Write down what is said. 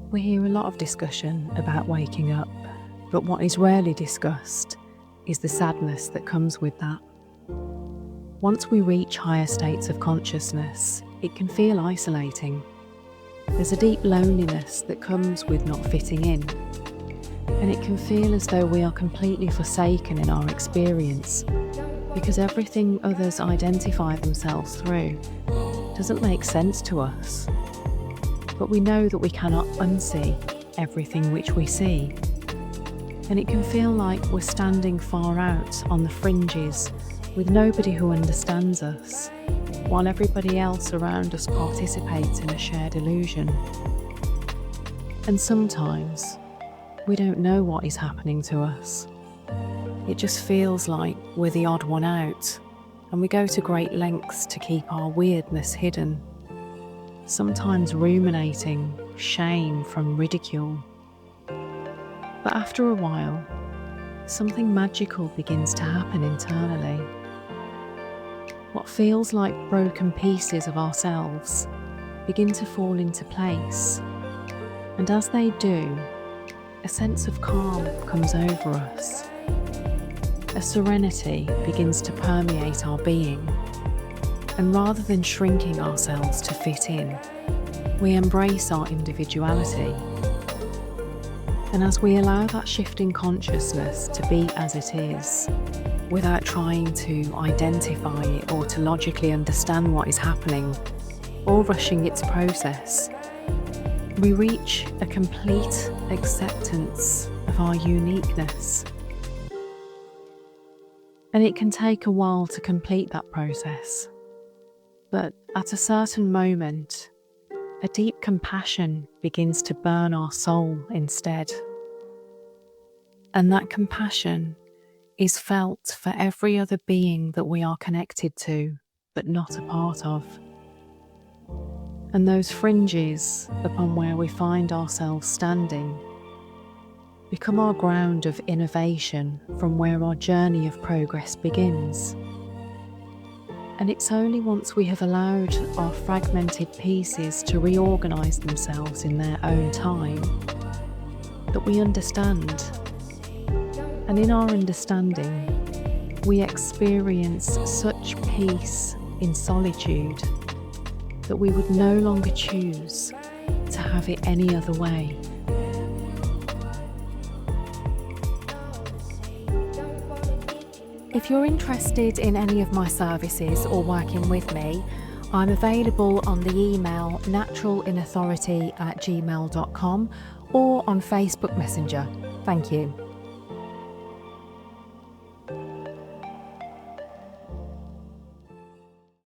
We hear a lot of discussion about waking up, but what is rarely discussed is the sadness that comes with that. Once we reach higher states of consciousness, it can feel isolating. There's a deep loneliness that comes with not fitting in, and it can feel as though we are completely forsaken in our experience because everything others identify themselves through doesn't make sense to us. But we know that we cannot unsee everything which we see, and it can feel like we're standing far out on the fringes with nobody who understands us, while everybody else around us participates in a shared illusion. And sometimes we don't know what is happening to us. It just feels like we're the odd one out, and we go to great lengths to keep our weirdness hidden, sometimes ruminating shame from ridicule. But after a while, something magical begins to happen internally. What feels like broken pieces of ourselves begin to fall into place, and as they do, a sense of calm comes over us. A serenity begins to permeate our being, and rather than shrinking ourselves to fit in, we embrace our individuality. And as we allow that shift in consciousness to be as it is, without trying to identify it or to logically understand what is happening, or rushing its process, we reach a complete acceptance of our uniqueness. And it can take a while to complete that process. But at a certain moment, a deep compassion begins to burn our soul instead. And that compassion is felt for every other being that we are connected to, but not a part of. And those fringes upon where we find ourselves standing become our ground of innovation from where our journey of progress begins. And it's only once we have allowed our fragmented pieces to reorganise themselves in their own time that we understand. And in our understanding, we experience such peace in solitude that we would no longer choose to have it any other way. If you're interested in any of my services or working with me, I'm available on the email naturalinauthority@gmail.com or on Facebook Messenger. Thank you.